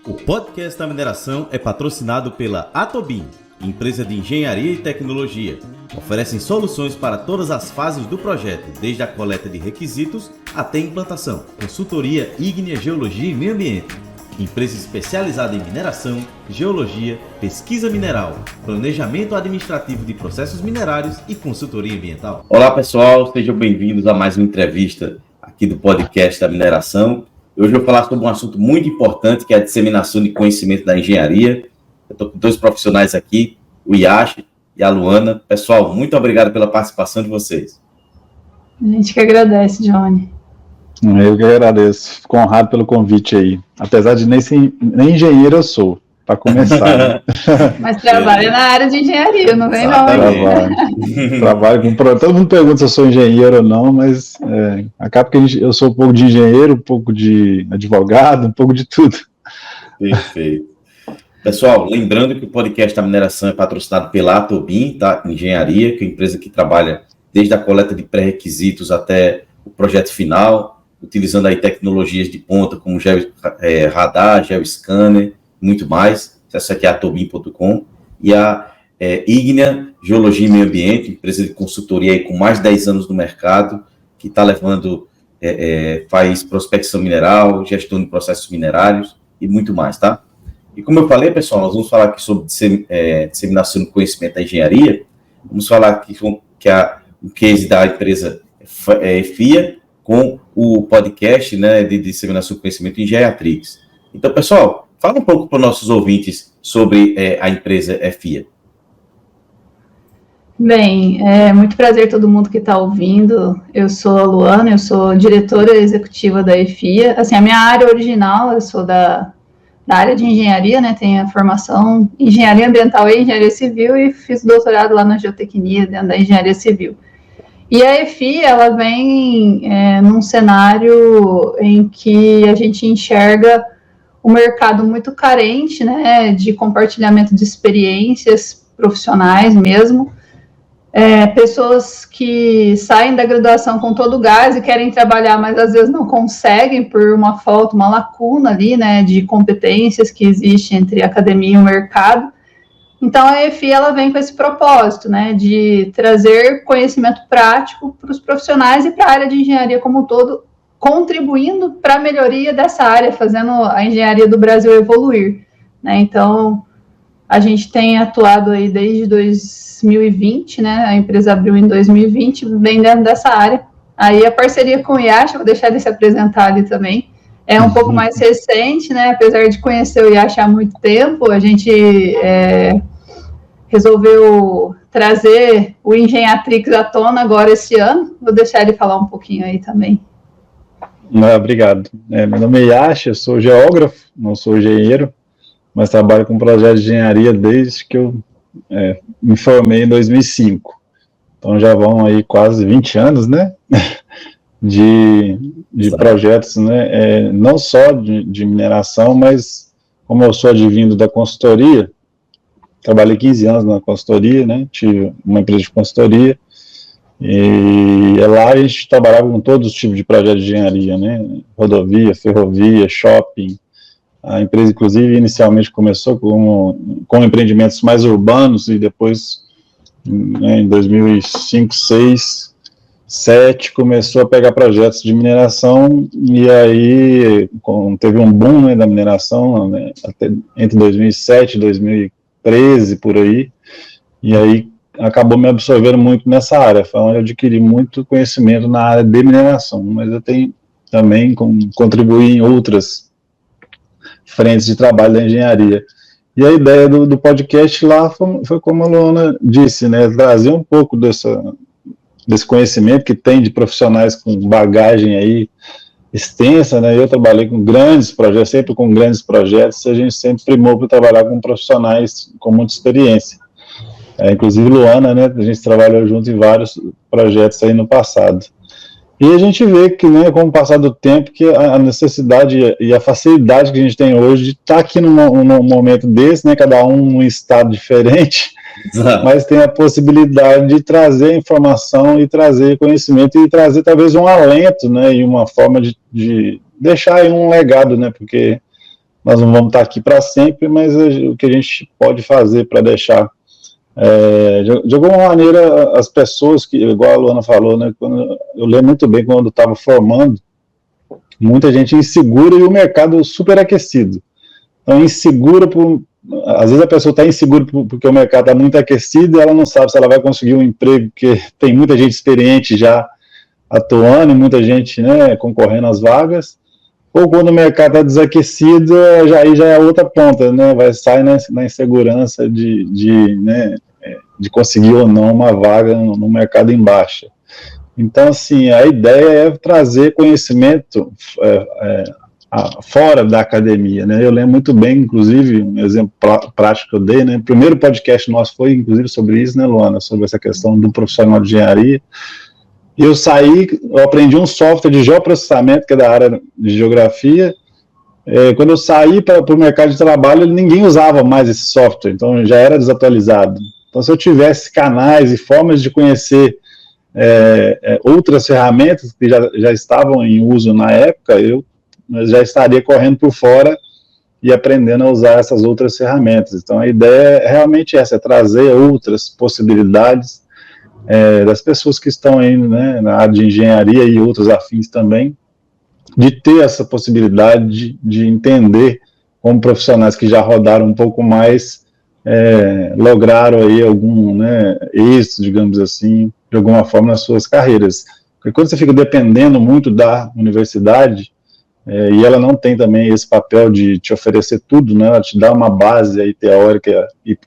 O podcast da mineração é patrocinado pela Atobin, empresa de engenharia e tecnologia. Oferecem soluções para todas as fases do projeto, desde a coleta de requisitos até a implantação. Consultoria ígnea, geologia e meio ambiente. Empresa especializada em mineração, geologia, pesquisa mineral, planejamento administrativo de processos minerários e consultoria ambiental. Olá pessoal, sejam bem-vindos a mais uma entrevista aqui do podcast da mineração. Hoje eu vou falar sobre um assunto muito importante, que é a disseminação de conhecimento da engenharia. Eu estou com dois profissionais aqui, o Yashi e a Luana. Pessoal, muito obrigado pela participação de vocês. A gente que agradece, Johnny. Eu que agradeço. Fico honrado pelo convite aí. Apesar de nem engenheiro eu sou, para começar. Né? Mas trabalha na área de engenharia, não vem não. Trabalho com... Todo mundo pergunta se eu sou engenheiro ou não, mas acaba que eu sou um pouco de engenheiro, um pouco de advogado, um pouco de tudo. Perfeito. Pessoal, lembrando que o podcast da mineração é patrocinado pela Atobin, tá? Engenharia, que é a empresa que trabalha desde a coleta de pré-requisitos até o projeto final, utilizando aí tecnologias de ponta como radar, geoscanner, muito mais. Acesse aqui atobin.com. E a Ígnea, Geologia e Meio Ambiente, empresa de consultoria aí com mais de 10 anos no mercado, que está levando, faz prospecção mineral, gestão de processos minerários e muito mais, tá? E como eu falei, pessoal, nós vamos falar aqui sobre disseminação do conhecimento da engenharia. Vamos falar aqui que o case da empresa FIA com o podcast, né, de disseminação do conhecimento Engenhatrix. Então, pessoal, fala um pouco para os nossos ouvintes sobre a empresa FIA. Bem, é muito prazer todo mundo que está ouvindo. Eu sou a Luana, eu sou diretora executiva da FIA. Assim, a minha área original, eu sou da área de engenharia, né, tenho a formação em engenharia ambiental e engenharia civil e fiz doutorado lá na geotecnia, dentro da engenharia civil. E a EFI, ela vem num cenário em que a gente enxerga um mercado muito carente, né, de compartilhamento de experiências profissionais mesmo, pessoas que saem da graduação com todo o gás e querem trabalhar, mas às vezes não conseguem por uma falta, uma lacuna ali, né, de competências que existe entre a academia e o mercado. Então, a EFI, ela vem com esse propósito, né, de trazer conhecimento prático para os profissionais e para a área de engenharia como um todo, contribuindo para a melhoria dessa área, fazendo a engenharia do Brasil evoluir, né. Então, a gente tem atuado aí desde 2020, né, a empresa abriu em 2020, bem dentro dessa área. Aí a parceria com o Yashi, vou deixar ele se apresentar ali também, é um pouco mais recente, né, apesar de conhecer o Yashi há muito tempo, a gente resolveu trazer o Engenhatrix à tona agora esse ano. Vou deixar ele falar um pouquinho aí também. Obrigado. Meu nome é Yashi, eu sou geógrafo, não sou engenheiro, mas trabalho com projetos de engenharia desde que eu me formei em 2005. Então já vão aí quase 20 anos, né? de projetos, né, não só de mineração, mas como eu sou advindo da consultoria, trabalhei 15 anos na consultoria, né, tive uma empresa de consultoria, e lá a gente trabalhava com todos os tipos de projetos de engenharia, né, rodovia, ferrovia, shopping. A empresa, inclusive, inicialmente começou com empreendimentos mais urbanos, e depois, né, em 2005, 2006, 2007, começou a pegar projetos de mineração, e aí teve um boom, né, da mineração, né, até entre 2007 e 2013, por aí, e aí acabou me absorvendo muito nessa área, foi onde eu adquiri muito conhecimento na área de mineração, mas eu tenho também contribuí em outras frentes de trabalho da engenharia. E a ideia do podcast lá foi como a Luana disse, né, trazer um pouco desse conhecimento que tem de profissionais com bagagem aí extensa, né? Eu trabalhei com grandes projetos, sempre com grandes projetos, e a gente sempre primou para trabalhar com profissionais com muita experiência. Inclusive Luana, né? A gente trabalhou junto em vários projetos aí no passado. E a gente vê que, né, com o passar do tempo, que a necessidade e a facilidade que a gente tem hoje de estar aqui num momento desse, né, cada um num estado diferente, mas tem a possibilidade de trazer informação e trazer conhecimento e trazer talvez um alento, né, e uma forma de deixar aí um legado, né, porque nós não vamos estar aqui para sempre, mas o que a gente pode fazer para deixar, de alguma maneira, as pessoas que, igual a Luana falou, né, eu lembro muito bem quando eu estava formando, muita gente insegura e o mercado superaquecido. Então, insegura às vezes a pessoa está insegura porque o mercado está muito aquecido e ela não sabe se ela vai conseguir um emprego, porque tem muita gente experiente já atuando e muita gente, né, concorrendo às vagas, ou quando o mercado está desaquecido, aí já é outra ponta, né, vai sair na insegurança de conseguir ou não uma vaga no mercado em baixa. Então, assim, a ideia é trazer conhecimento fora da academia, né? Eu lembro muito bem, inclusive, um exemplo prático que eu dei, né? O primeiro podcast nosso foi, inclusive, sobre isso, né, Luana? Sobre essa questão do profissional de engenharia. E eu aprendi um software de geoprocessamento, que é da área de geografia. Quando eu saí para o mercado de trabalho, ninguém usava mais esse software, então já era desatualizado. Então, se eu tivesse canais e formas de conhecer outras ferramentas que já estavam em uso na época, eu já estaria correndo por fora e aprendendo a usar essas outras ferramentas. Então, a ideia é realmente essa, é trazer outras possibilidades das pessoas que estão aí, né, na área de engenharia e outros afins também, de ter essa possibilidade de entender como profissionais que já rodaram um pouco mais, lograram aí algum, né, êxito, digamos assim, de alguma forma nas suas carreiras. Porque quando você fica dependendo muito da universidade, e ela não tem também esse papel de te oferecer tudo, né, ela te dá uma base aí teórica e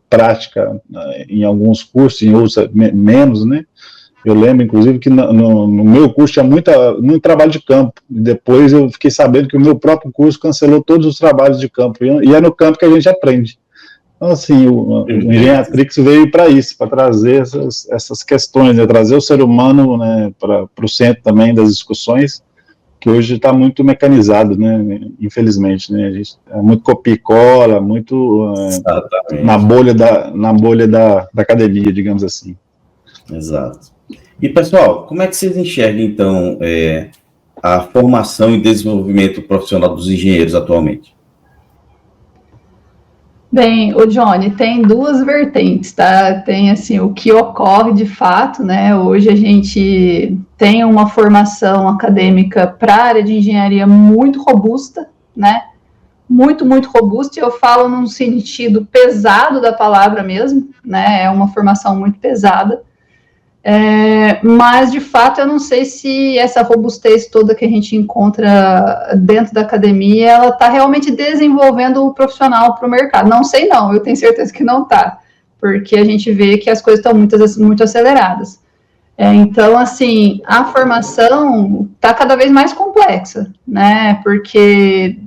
prática em alguns cursos, em outros menos, né. Eu lembro, inclusive, que no meu curso tinha muito trabalho de campo, e depois eu fiquei sabendo que o meu próprio curso cancelou todos os trabalhos de campo, e é no campo que a gente aprende. Então, assim, o Engenhatrix veio para isso, para trazer essas questões, né, trazer o ser humano, né, para o centro também das discussões, que hoje está muito mecanizado, né, infelizmente, né, a gente é muito copia e cola, muito na bolha da academia, digamos assim. Exato. E, pessoal, como é que vocês enxergam, então, a formação e desenvolvimento profissional dos engenheiros atualmente? Bem, o Johnny, tem duas vertentes, tá? Tem, assim, o que ocorre de fato, né? Hoje a gente tem uma formação acadêmica para a área de engenharia muito robusta, né? Muito, muito robusta, e eu falo num sentido pesado da palavra mesmo, né? É uma formação muito pesada. Mas, de fato, eu não sei se essa robustez toda que a gente encontra dentro da academia, ela está realmente desenvolvendo o profissional para o mercado. Não sei não, eu tenho certeza que não está, porque a gente vê que as coisas estão muito aceleradas. Então, assim, a formação está cada vez mais complexa, né? Porque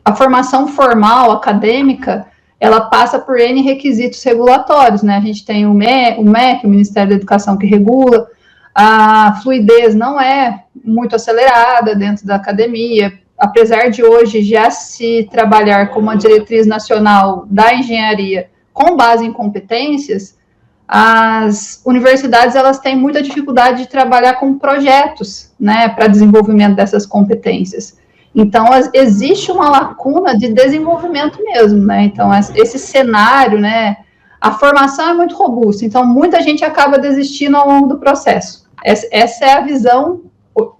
a formação formal, acadêmica, ela passa por N requisitos regulatórios, né? A gente tem o MEC, o Ministério da Educação, que regula, a fluidez não é muito acelerada dentro da academia, apesar de hoje já se trabalhar como uma diretriz nacional da engenharia com base em competências, as universidades elas têm muita dificuldade de trabalhar com projetos, né, para desenvolvimento dessas competências. Então, existe uma lacuna de desenvolvimento mesmo, né? Então, esse cenário, né? A formação é muito robusta, então muita gente acaba desistindo ao longo do processo. Essa é a visão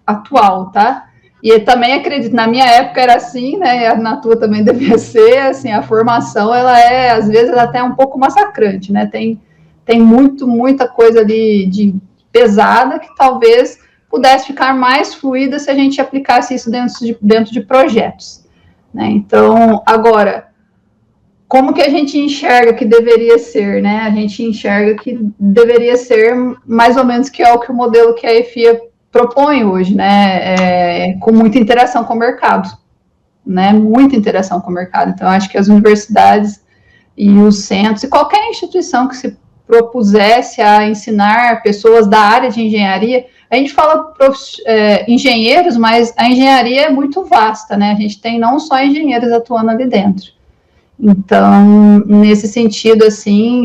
atual, tá? E eu também acredito, na minha época era assim, né? Na tua também devia ser, assim, a formação, ela é, às vezes, até um pouco massacrante, né? Tem muita coisa ali de pesada que talvez pudesse ficar mais fluida se a gente aplicasse isso dentro de projetos, né? Então, agora, como que a gente enxerga que deveria ser, né? A gente enxerga que deveria ser mais ou menos que é o que o modelo que a EFIA propõe hoje, né? Com muita interação com o mercado, né? Muita interação com o mercado. Então, acho que as universidades e os centros, e qualquer instituição que se propusesse a ensinar pessoas da área de engenharia, a gente fala engenheiros, mas a engenharia é muito vasta, né? A gente tem não só engenheiros atuando ali dentro. Então, nesse sentido, assim,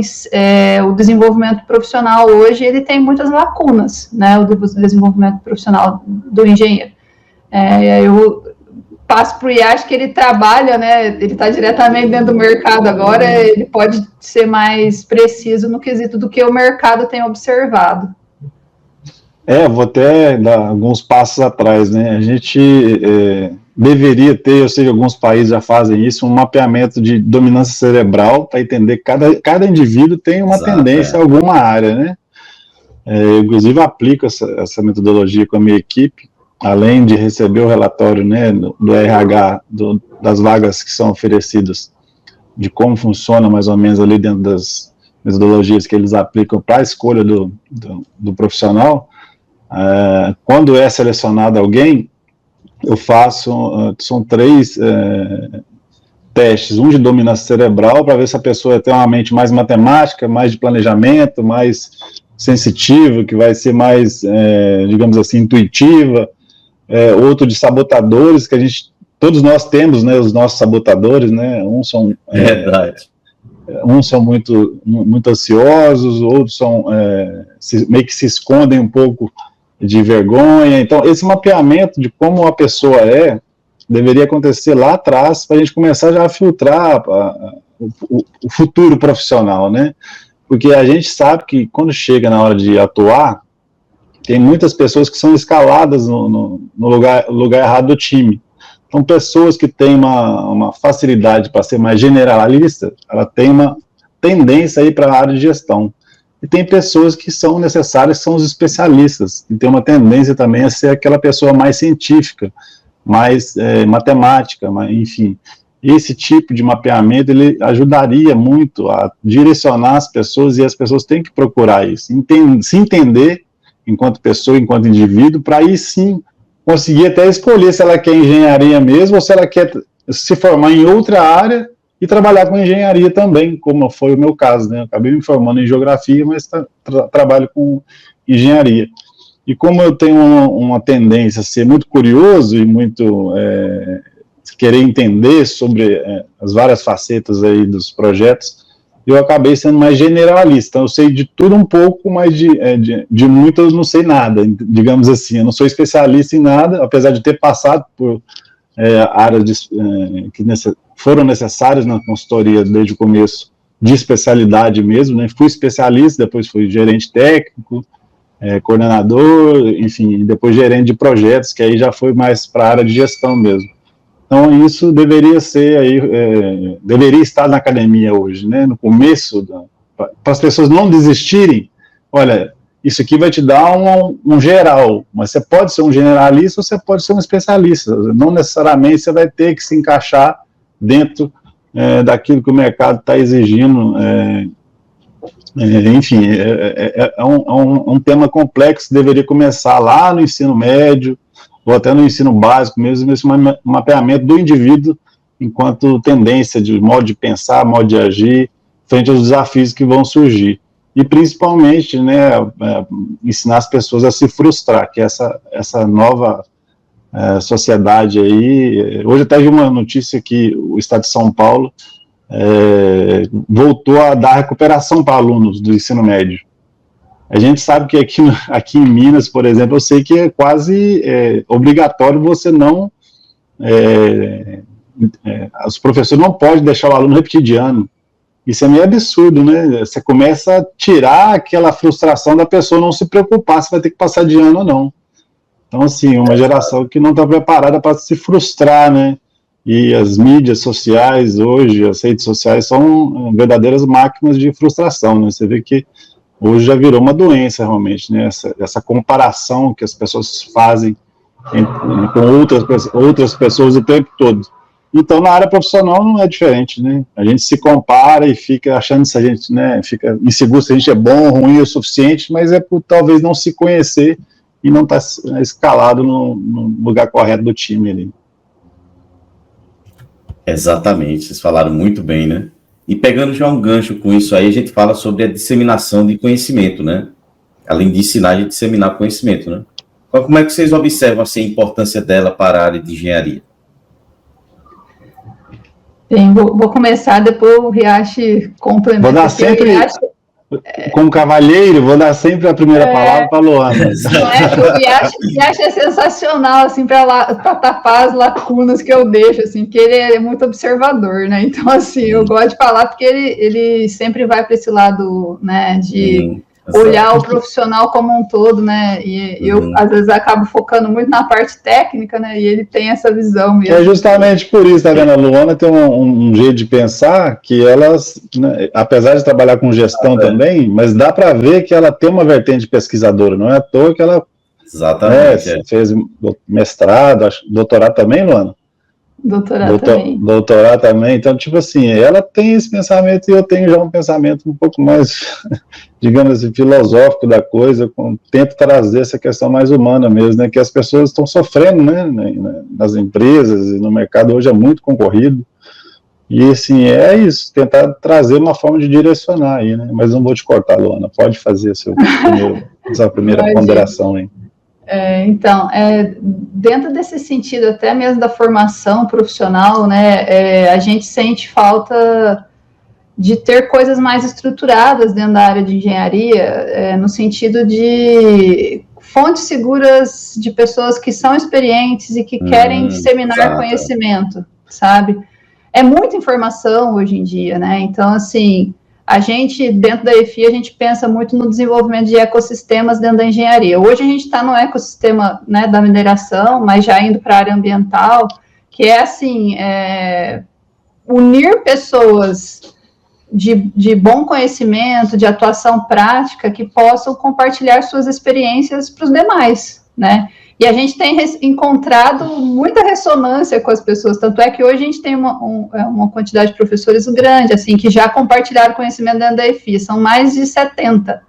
o desenvolvimento profissional hoje, ele tem muitas lacunas, né? O desenvolvimento profissional do engenheiro. Eu passo para o Yash que ele trabalha, né? Ele está diretamente dentro do mercado agora, ele pode ser mais preciso no quesito do que o mercado tem observado. Vou até dar alguns passos atrás, né? A gente deveria ter, eu sei que alguns países já fazem isso, um mapeamento de dominância cerebral para entender que cada indivíduo tem uma tendência a alguma área, né? Eu, inclusive, aplico essa metodologia com a minha equipe, além de receber o relatório, né, do RH, das vagas que são oferecidas, de como funciona mais ou menos ali dentro das metodologias que eles aplicam para a escolha do profissional. Quando é selecionado alguém, eu faço, são 3 testes, um de dominância cerebral, para ver se a pessoa tem uma mente mais matemática, mais de planejamento, mais sensitiva, que vai ser mais, digamos assim, intuitiva, outro de sabotadores, que todos nós temos, né, os nossos sabotadores, né, uns são muito ansiosos, outros são, meio que se escondem um pouco de vergonha. Então, esse mapeamento de como a pessoa deveria acontecer lá atrás, para a gente começar já a filtrar o futuro profissional, né? Porque a gente sabe que quando chega na hora de atuar, tem muitas pessoas que são escaladas no lugar errado do time. Então, pessoas que têm uma facilidade para ser mais generalista, ela tem uma tendência a ir para a área de gestão. E tem pessoas que são necessárias, que são os especialistas, que tem uma tendência também a ser aquela pessoa mais científica, mais matemática, enfim. Esse tipo de mapeamento, ele ajudaria muito a direcionar as pessoas, e as pessoas têm que procurar isso, se entender enquanto pessoa, enquanto indivíduo, para aí sim conseguir até escolher se ela quer engenharia mesmo, ou se ela quer se formar em outra área e trabalhar com engenharia também, como foi o meu caso, né? Eu acabei me formando em geografia, mas trabalho com engenharia. E como eu tenho uma tendência a ser muito curioso e muito querer entender sobre as várias facetas aí dos projetos, eu acabei sendo mais generalista. Eu sei de tudo um pouco, mas de muito eu não sei nada, digamos assim. Eu não sou especialista em nada, apesar de ter passado por áreas que foram necessárias na consultoria desde o começo, de especialidade mesmo, né? Fui especialista, depois fui gerente técnico, coordenador, enfim, depois gerente de projetos, que aí já foi mais para a área de gestão mesmo. Então, isso deveria ser aí, deveria estar na academia hoje, né? No começo, para as pessoas não desistirem. Olha, isso aqui vai te dar um geral, mas você pode ser um generalista ou você pode ser um especialista. Não necessariamente você vai ter que se encaixar dentro daquilo que o mercado está exigindo. Enfim, é um tema complexo, deveria começar lá no ensino médio, ou até no ensino básico mesmo, esse mapeamento do indivíduo enquanto tendência de modo de pensar, modo de agir, frente aos desafios que vão surgir. E principalmente, né, ensinar as pessoas a se frustrar, que essa nova sociedade aí... Hoje até vi uma notícia que o Estado de São Paulo voltou a dar recuperação para alunos do ensino médio. A gente sabe que aqui em Minas, por exemplo, eu sei que é quase obrigatório você não... os professores não podem deixar o aluno repetir de ano. Isso é meio absurdo, né? Você começa a tirar aquela frustração da pessoa não se preocupar se vai ter que passar de ano ou não. Então, assim, uma geração que não está preparada para se frustrar, né? E as mídias sociais hoje, as redes sociais, são verdadeiras máquinas de frustração, né? Você vê que hoje já virou uma doença, realmente, né? Essa comparação que as pessoas fazem com outras pessoas o tempo todo. Então, na área profissional não é diferente, né? A gente se compara e fica achando se a gente, né, fica inseguro se a gente é bom, ruim o suficiente, mas é por talvez não se conhecer e não estar escalado no lugar correto do time ali. Exatamente, vocês falaram muito bem, né? E pegando já um gancho com isso aí, a gente fala sobre a disseminação de conhecimento, né? Além de ensinar, a gente disseminar conhecimento, né? Como é que vocês observam assim, a importância dela para a área de engenharia? Bem, vou começar, depois o Riachi complementa. Vou dar sempre... como cavalheiro, vou dar sempre a primeira palavra para a Luana. O Iash é sensacional, assim, para tapar as lacunas que eu deixo, assim, porque ele é muito observador, né? Então, assim, eu gosto de falar porque ele sempre vai para esse lado, né, de olhar o profissional como um todo, né? E eu, às vezes, acabo focando muito na parte técnica, né? E ele tem essa visão mesmo. É justamente por isso, tá vendo? A Luana tem um jeito de pensar que elas, né, apesar de trabalhar com gestão também, mas dá para ver que ela tem uma vertente pesquisadora, não é à toa que ela fez mestrado, doutorado também, Luana? Doutorado também. Então, tipo assim, ela tem esse pensamento e eu tenho já um pensamento um pouco mais, digamos assim, filosófico da coisa, tento trazer essa questão mais humana mesmo, né, que as pessoas estão sofrendo, né, nas empresas e no mercado hoje é muito concorrido, e assim, é isso, tentar trazer uma forma de direcionar aí, né, mas não vou te cortar, Luana, pode fazer sua primeira ponderação aí. Então, dentro desse sentido, até mesmo da formação profissional, né, a gente sente falta de ter coisas mais estruturadas dentro da área de engenharia, no sentido de fontes seguras de pessoas que são experientes e que querem disseminar conhecimento, sabe? É muita informação hoje em dia, né? Então, assim, a gente, dentro da EFI, a gente pensa muito no desenvolvimento de ecossistemas dentro da engenharia. Hoje a gente está no ecossistema, né, da mineração, mas já indo para a área ambiental, que é, assim, unir pessoas de bom conhecimento, de atuação prática, que possam compartilhar suas experiências para os demais, né? E a gente tem encontrado muita ressonância com as pessoas, tanto é que hoje a gente tem uma quantidade de professores grande, assim, que já compartilharam conhecimento dentro da EFI, são mais de 70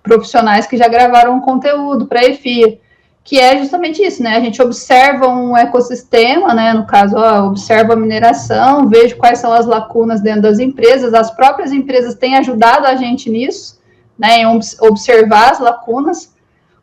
profissionais que já gravaram conteúdo para a EFI, que é justamente isso, né, a gente observa um ecossistema, né, no caso, observa a mineração, vejo quais são as lacunas dentro das empresas, as próprias empresas têm ajudado a gente nisso, né, em observar as lacunas.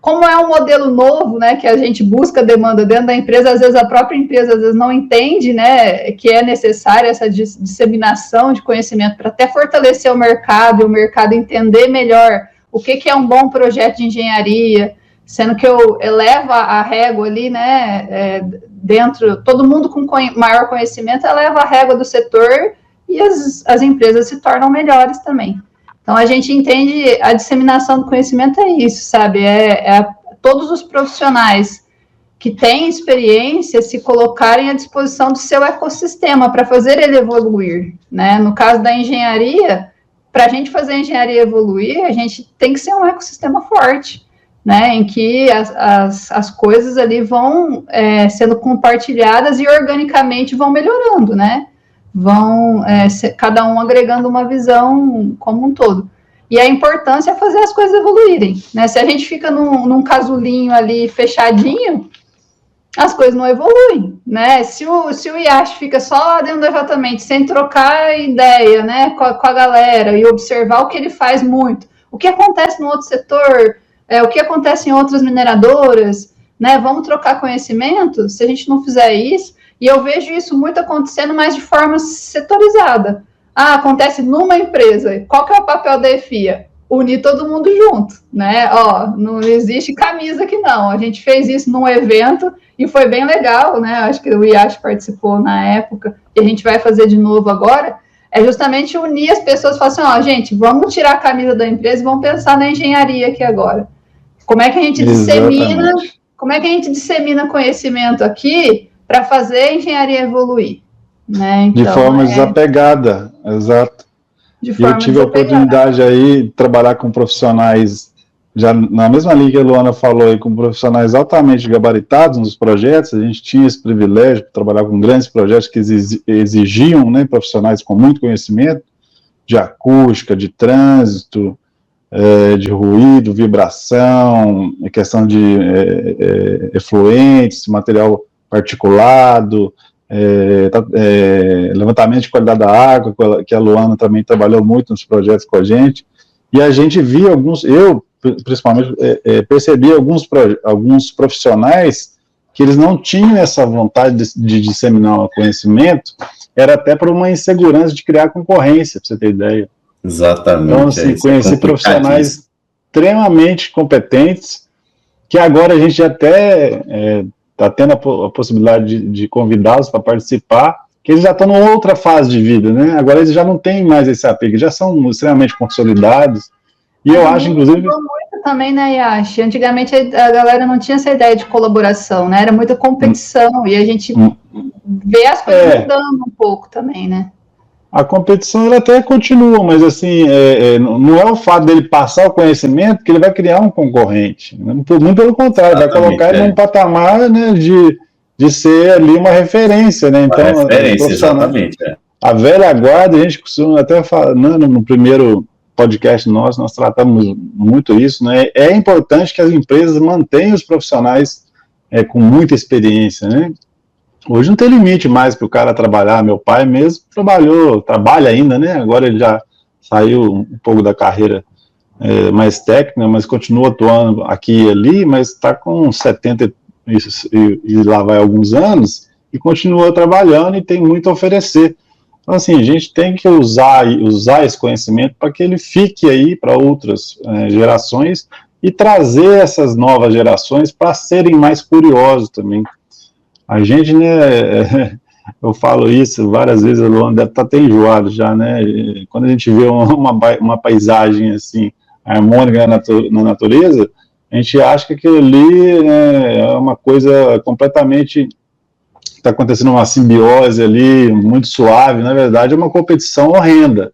Como é um modelo novo, né, que a gente busca demanda dentro da empresa, às vezes a própria empresa às vezes não entende, né, que é necessária essa disseminação de conhecimento para até fortalecer o mercado e o mercado entender melhor o que é um bom projeto de engenharia, sendo que eu elevo a régua ali, né, dentro, todo mundo com maior conhecimento eleva a régua do setor e as empresas se tornam melhores também. Então, a gente entende a disseminação do conhecimento é isso, sabe? Todos os profissionais que têm experiência se colocarem à disposição do seu ecossistema para fazer ele evoluir, né? No caso da engenharia, para a gente fazer a engenharia evoluir, a gente tem que ser um ecossistema forte, né? Em que as coisas ali vão sendo compartilhadas e organicamente vão melhorando, né? Vão cada um agregando uma visão como um todo. E a importância é fazer as coisas evoluírem, né? Se a gente fica num casulinho ali fechadinho, as coisas não evoluem, né? Se o Iash fica só dentro do exatamente, sem trocar ideia, né, com a galera e observar o que ele faz muito, o que acontece no outro setor, o que acontece em outras mineradoras, né? Vamos trocar conhecimento. Se a gente não fizer isso, e eu vejo isso muito acontecendo, mas de forma setorizada. Acontece numa empresa. Qual que é o papel da EFIA? Unir todo mundo junto, né? Não existe camisa aqui, não. A gente fez isso num evento e foi bem legal, né? Acho que o Iash participou na época e a gente vai fazer de novo agora. É justamente unir as pessoas e falar assim, gente, vamos tirar a camisa da empresa e vamos pensar na engenharia aqui agora. Como é que a gente dissemina conhecimento aqui para fazer a engenharia evoluir, né? Então, de forma desapegada, exato. E eu tive a oportunidade aí de trabalhar com profissionais, já na mesma linha que a Luana falou, aí, com profissionais altamente gabaritados nos projetos. A gente tinha esse privilégio de trabalhar com grandes projetos que exigiam, né, profissionais com muito conhecimento de acústica, de trânsito, de ruído, vibração, questão de efluentes, material particulado, levantamento de qualidade da água, que a Luana também trabalhou muito nos projetos com a gente, e a gente via eu principalmente percebi alguns profissionais que eles não tinham essa vontade de disseminar o conhecimento, era até por uma insegurança de criar concorrência, para você ter ideia. Exatamente. Então, assim, conheci profissionais extremamente competentes, que agora a gente até está tendo a possibilidade de convidá-los para participar, que eles já estão em outra fase de vida, né? Agora eles já não têm mais esse apego, já são extremamente consolidados. E eu acho, inclusive... Mudou muito também, né, Yashi? Antigamente a galera não tinha essa ideia de colaboração, né? Era muita competição, e a gente vê as coisas mudando um pouco também, né? A competição ela até continua, mas assim, não é o fato dele passar o conhecimento que ele vai criar um concorrente. Muito pelo contrário, vai colocar ele num patamar, né, de ser ali uma referência, né? Então, referência, exatamente. A velha guarda, a gente costuma até falar, no primeiro podcast nosso, nós tratamos muito isso, né? É importante que as empresas mantenham os profissionais com muita experiência, né? Hoje não tem limite mais para o cara trabalhar. Meu pai mesmo trabalha ainda, né? Agora ele já saiu um pouco da carreira mais técnica, mas continua atuando aqui e ali, mas está com 70 e lá vai alguns anos, e continua trabalhando e tem muito a oferecer. Então, assim, a gente tem que usar esse conhecimento para que ele fique aí para outras gerações e trazer essas novas gerações para serem mais curiosos também. A gente, né, eu falo isso várias vezes, a Luana deve estar até enjoado já, né, quando a gente vê uma paisagem assim, harmônica na natureza, a gente acha que aquilo ali é uma coisa completamente, está acontecendo uma simbiose ali, muito suave, na verdade é uma competição horrenda.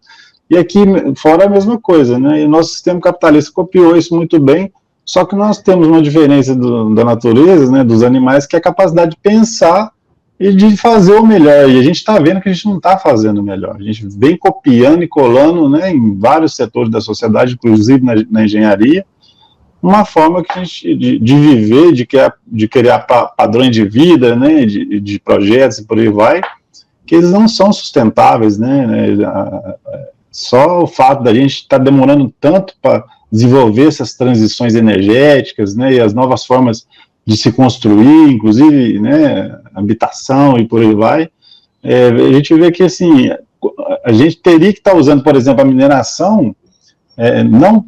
E aqui fora é a mesma coisa, né, e o nosso sistema capitalista copiou isso muito bem. Só que nós temos uma diferença da natureza, né, dos animais, que é a capacidade de pensar e de fazer o melhor. E a gente está vendo que a gente não está fazendo o melhor. A gente vem copiando e colando, né, em vários setores da sociedade, inclusive na engenharia, uma forma que a gente, de viver, de criar padrões de vida, né, de projetos e por aí vai, que eles não são sustentáveis, né. Só o fato da gente estar demorando tanto para desenvolver essas transições energéticas, né, e as novas formas de se construir, inclusive, né, habitação e por aí vai, a gente vê que, assim, a gente teria que estar usando, por exemplo, a mineração, não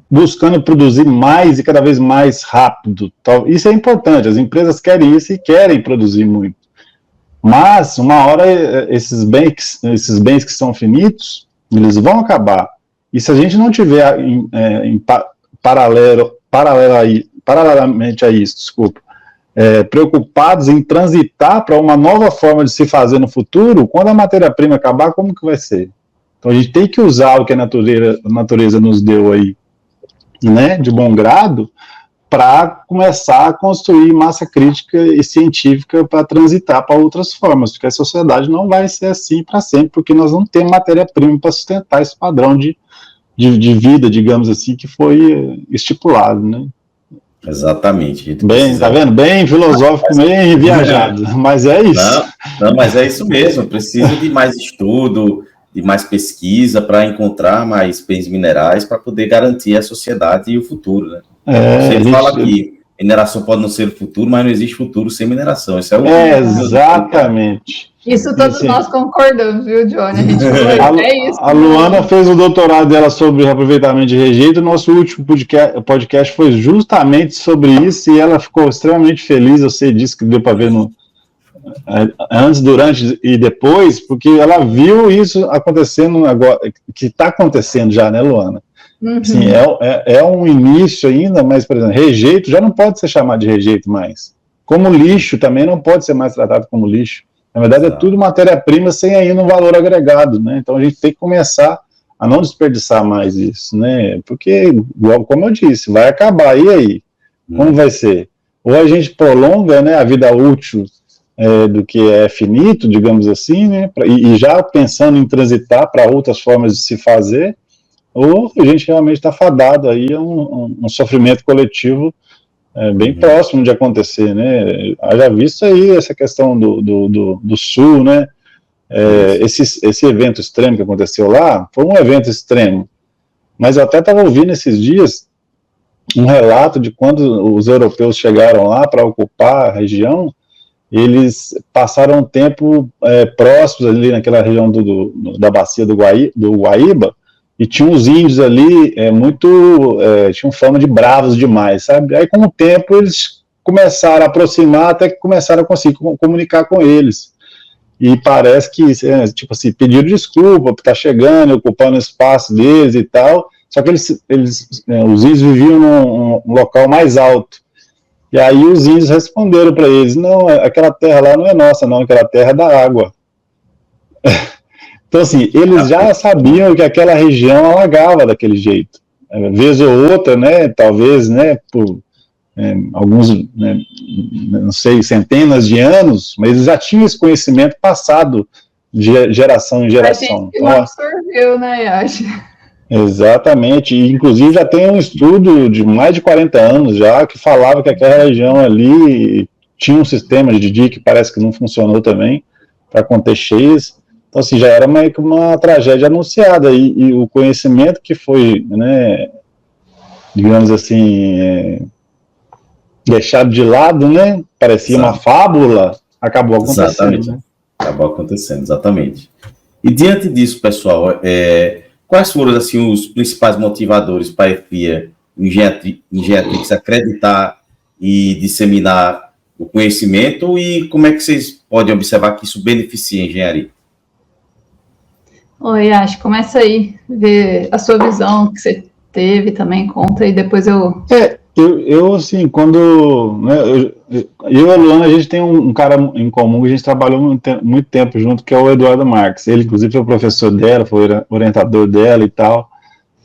buscando produzir mais e cada vez mais rápido. Isso é importante, as empresas querem isso e querem produzir muito. Mas, uma hora, esses bens que são finitos, eles vão acabar. E se a gente não tiver paralelamente a isso, preocupados em transitar para uma nova forma de se fazer no futuro, quando a matéria-prima acabar, como que vai ser? Então a gente tem que usar o que a natureza nos deu aí, né, de bom grado, para começar a construir massa crítica e científica para transitar para outras formas, porque a sociedade não vai ser assim para sempre, porque nós não temos matéria-prima para sustentar esse padrão de vida, digamos assim, que foi estipulado, né? Exatamente. Bem, tá vendo? Bem filosófico, bem viajado, mas é isso. Não, mas é isso mesmo, precisa de mais estudo, de mais pesquisa para encontrar mais bens minerais para poder garantir a sociedade e o futuro, né? Você fala que mineração pode não ser o futuro, mas não existe futuro sem mineração. Isso exatamente. Isso todos nós concordamos, viu, Johnny? A gente falou, isso. A Luana fez o doutorado dela sobre reaproveitamento de rejeito. O nosso último podcast foi justamente sobre isso e ela ficou extremamente feliz. Eu sei disso, que deu para ver antes, durante e depois, porque ela viu isso acontecendo agora, que está acontecendo já, né, Luana? Uhum. Sim, é um início ainda, mas, por exemplo, rejeito já não pode ser chamado de rejeito mais. Como lixo também não pode ser mais tratado como lixo. Na verdade, é tudo matéria-prima sem ainda um valor agregado, né? Então a gente tem que começar a não desperdiçar mais isso, né? Porque, como eu disse, vai acabar, e aí? Como vai ser? Ou a gente prolonga, né, a vida útil do que é finito, digamos assim, né? E já pensando em transitar para outras formas de se fazer, ou a gente realmente está fadado aí a um sofrimento coletivo bem próximo de acontecer, né? Haja visto aí essa questão do Sul, né? Esse evento extremo que aconteceu lá foi um evento extremo, mas eu até estava ouvindo esses dias um relato de quando os europeus chegaram lá para ocupar a região, eles passaram um tempo próximos ali naquela região da bacia do Guaíba, e tinha uns índios ali tinham fama de bravos demais, sabe? Aí, com o tempo, eles começaram a aproximar, até que começaram a conseguir comunicar com eles. E parece que, tipo assim, pediram desculpa por estar chegando, ocupando o espaço deles e tal, só que os índios viviam num local mais alto. E aí os índios responderam para eles, não, aquela terra lá não é nossa, não, aquela terra é da água. Então, assim, eles já sabiam que aquela região alagava daquele jeito. Vez ou outra, né, talvez, né, por alguns, né, não sei, centenas de anos, mas eles já tinham esse conhecimento passado de geração em geração. A gente não absorveu, né, Yashi? Exatamente, e inclusive já tem um estudo de mais de 40 anos já, que falava que aquela região ali tinha um sistema de dique que parece que não funcionou também, para conter cheias. Então, assim, já era meio que uma tragédia anunciada, e o conhecimento que foi, né, digamos assim, deixado de lado, né, parecia uma fábula, acabou acontecendo. Exatamente, né? Acabou acontecendo, exatamente. E diante disso, pessoal, quais foram, assim, os principais motivadores para a EFIA Engenhatrix acreditar e disseminar o conhecimento, e como é que vocês podem observar que isso beneficia a engenharia? Oi, Yashi, começa aí, ver a sua visão que você teve também, conta, e depois eu... Eu assim, quando, né, eu e a Luana, a gente tem um cara em comum que a gente trabalhou muito tempo junto, que é o Eduardo Marques. Ele, inclusive, foi professor dela, foi orientador dela e tal.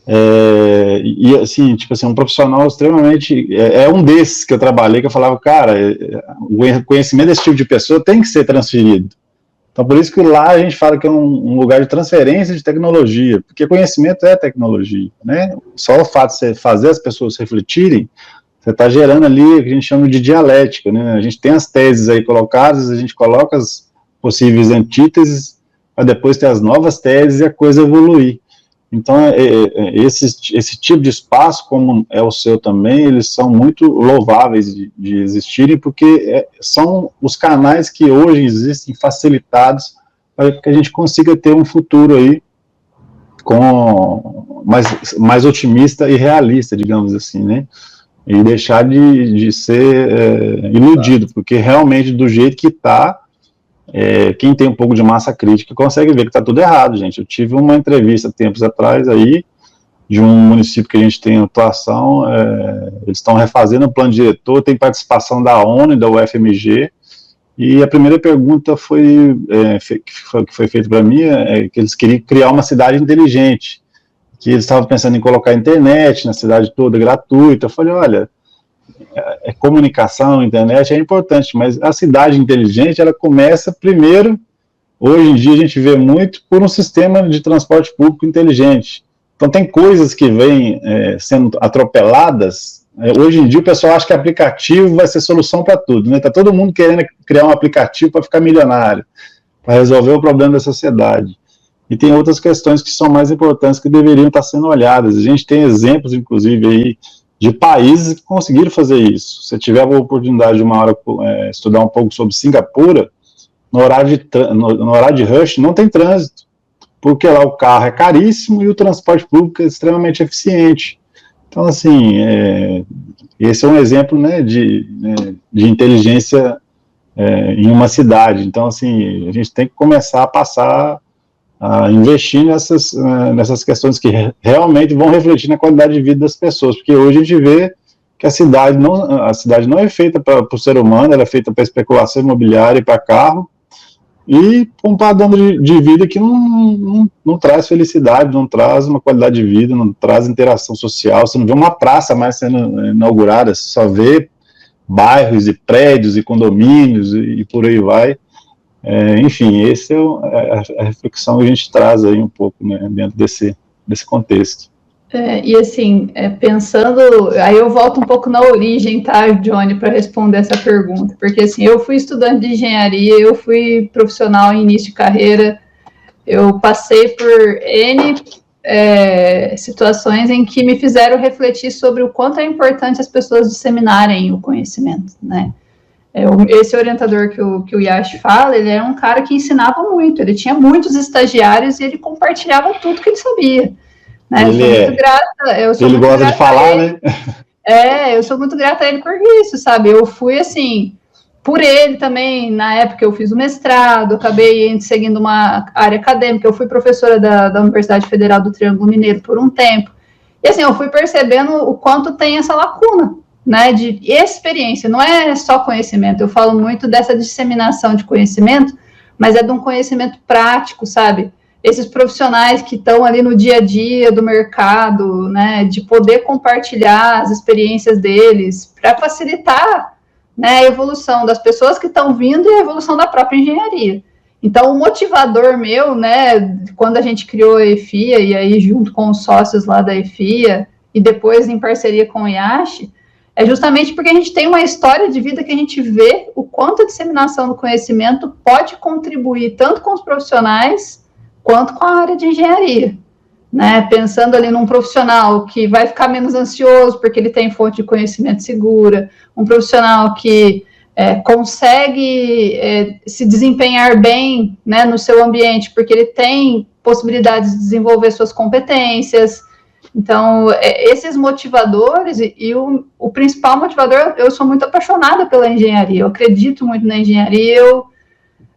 E assim, tipo assim, um profissional extremamente, um desses que eu trabalhei, que eu falava, cara, o conhecimento desse tipo de pessoa tem que ser transferido. Então, por isso que lá a gente fala que é um lugar de transferência de tecnologia, porque conhecimento é tecnologia, né? Só o fato de você fazer as pessoas refletirem, você está gerando ali o que a gente chama de dialética, né? A gente tem as teses aí colocadas, a gente coloca as possíveis antíteses, para depois ter as novas teses e a coisa evoluir. Então, esse tipo de espaço, como é o seu também, eles são muito louváveis de existirem, porque são os canais que hoje existem facilitados para que a gente consiga ter um futuro aí mais otimista e realista, digamos assim, né? E deixar de ser iludido, porque realmente do jeito que está, quem tem um pouco de massa crítica consegue ver que está tudo errado, gente. Eu tive uma entrevista tempos atrás aí, de um município que a gente tem atuação, eles estão refazendo o plano diretor, tem participação da ONU e da UFMG, e a primeira pergunta que foi feita para mim que eles queriam criar uma cidade inteligente, que eles estavam pensando em colocar internet na cidade toda gratuita. Eu falei, olha, comunicação, internet é importante, mas a cidade inteligente, ela começa primeiro, hoje em dia a gente vê muito, por um sistema de transporte público inteligente. Então tem coisas que vêm sendo atropeladas. Hoje em dia o pessoal acha que aplicativo vai ser solução para tudo, né? Tá todo mundo querendo criar um aplicativo para ficar milionário, para resolver o problema da sociedade. E tem outras questões que são mais importantes, que deveriam estar sendo olhadas. A gente tem exemplos, inclusive, aí, de países que conseguiram fazer isso. Se tiver a oportunidade de uma hora estudar um pouco sobre Singapura, no horário de rush não tem trânsito, porque lá o carro é caríssimo e o transporte público é extremamente eficiente. Então, assim, esse é um exemplo, né, de inteligência em uma cidade. Então, assim, a gente tem que começar a passar a investir nessas questões que realmente vão refletir na qualidade de vida das pessoas, porque hoje a gente vê que a cidade não é feita para o ser humano, ela é feita para especulação imobiliária e para carro, e um padrão de vida que não traz felicidade, não traz uma qualidade de vida, não traz interação social. Você não vê uma praça mais sendo inaugurada, você só vê bairros e prédios e condomínios e por aí vai. Enfim, essa é a reflexão que a gente traz aí um pouco, né, dentro desse contexto. E assim, pensando, aí eu volto um pouco na origem, tá, Johnny, para responder essa pergunta, porque assim, eu fui estudante de engenharia, eu fui profissional em início de carreira, eu passei por N situações em que me fizeram refletir sobre o quanto é importante as pessoas disseminarem o conhecimento, né? Esse orientador que o Yashi fala, ele era um cara que ensinava muito, ele tinha muitos estagiários e ele compartilhava tudo que ele sabia. Né? Eu sou muito grata. Ele gosta de falar, né? Eu sou muito grata a ele por isso, sabe? Eu fui assim, por ele também, na época eu fiz o mestrado, acabei seguindo uma área acadêmica, eu fui professora da Universidade Federal do Triângulo Mineiro por um tempo. E assim, eu fui percebendo o quanto tem essa lacuna, né, de experiência, não é só conhecimento, eu falo muito dessa disseminação de conhecimento, mas é de um conhecimento prático, sabe? Esses profissionais que estão ali no dia a dia do mercado, né, de poder compartilhar as experiências deles para facilitar, né, a evolução das pessoas que estão vindo e a evolução da própria engenharia. Então, o motivador meu, né, quando a gente criou a EFIA, e aí junto com os sócios lá da EFIA, e depois em parceria com o IASH, é justamente porque a gente tem uma história de vida que a gente vê o quanto a disseminação do conhecimento pode contribuir tanto com os profissionais quanto com a área de engenharia, né? Pensando ali num profissional que vai ficar menos ansioso porque ele tem fonte de conhecimento segura, um profissional que consegue se desempenhar bem, né, no seu ambiente porque ele tem possibilidades de desenvolver suas competências. Então, esses motivadores, e o principal motivador, eu sou muito apaixonada pela engenharia, eu acredito muito na engenharia, eu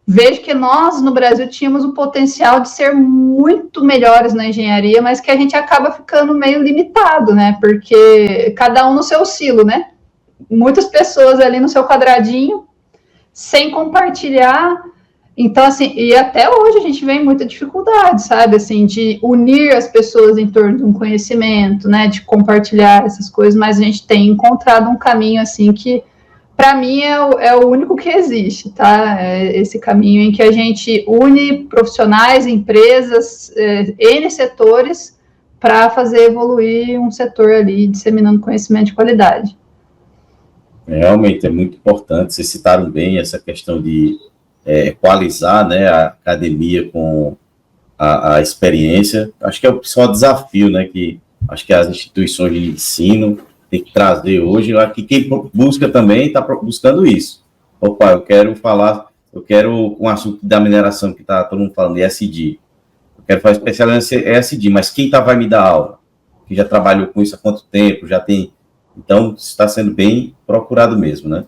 vejo que nós, no Brasil, tínhamos o potencial de ser muito melhores na engenharia, mas que a gente acaba ficando meio limitado, né, porque cada um no seu silo, né, muitas pessoas ali no seu quadradinho, sem compartilhar. Então, assim, e até hoje a gente vê muita dificuldade, sabe, assim, de unir as pessoas em torno de um conhecimento, né, de compartilhar essas coisas, mas a gente tem encontrado um caminho, assim, que, para mim, é o único que existe, tá, esse caminho em que a gente une profissionais, empresas, N setores, para fazer evoluir um setor ali, disseminando conhecimento de qualidade. Realmente, é muito importante, vocês citaram bem essa questão de equalizar, né, a academia com a experiência. Acho que é o principal desafio, né, que acho que as instituições de ensino têm que trazer hoje. Eu acho que quem busca também está buscando isso. Opa, eu quero um assunto da mineração que está todo mundo falando, ESG. Eu quero fazer especialidade em ESG, mas quem vai me dar aula? Que já trabalhou com isso há quanto tempo, já tem... Então, está sendo bem procurado mesmo, né?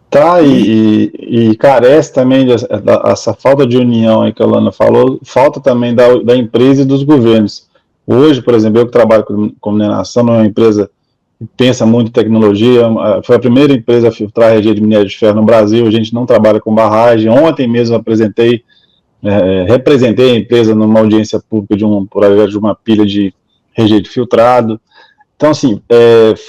Tá, e carece também dessa falta de união aí que a Lana falou, falta também da empresa e dos governos. Hoje, por exemplo, eu que trabalho com mineração, numa empresa que pensa muito em tecnologia, foi a primeira empresa a filtrar a rejeitos de minério de ferro no Brasil, a gente não trabalha com barragem. Ontem mesmo representei a empresa numa audiência pública de um projeto de uma pilha de rejeito filtrado. Então, assim,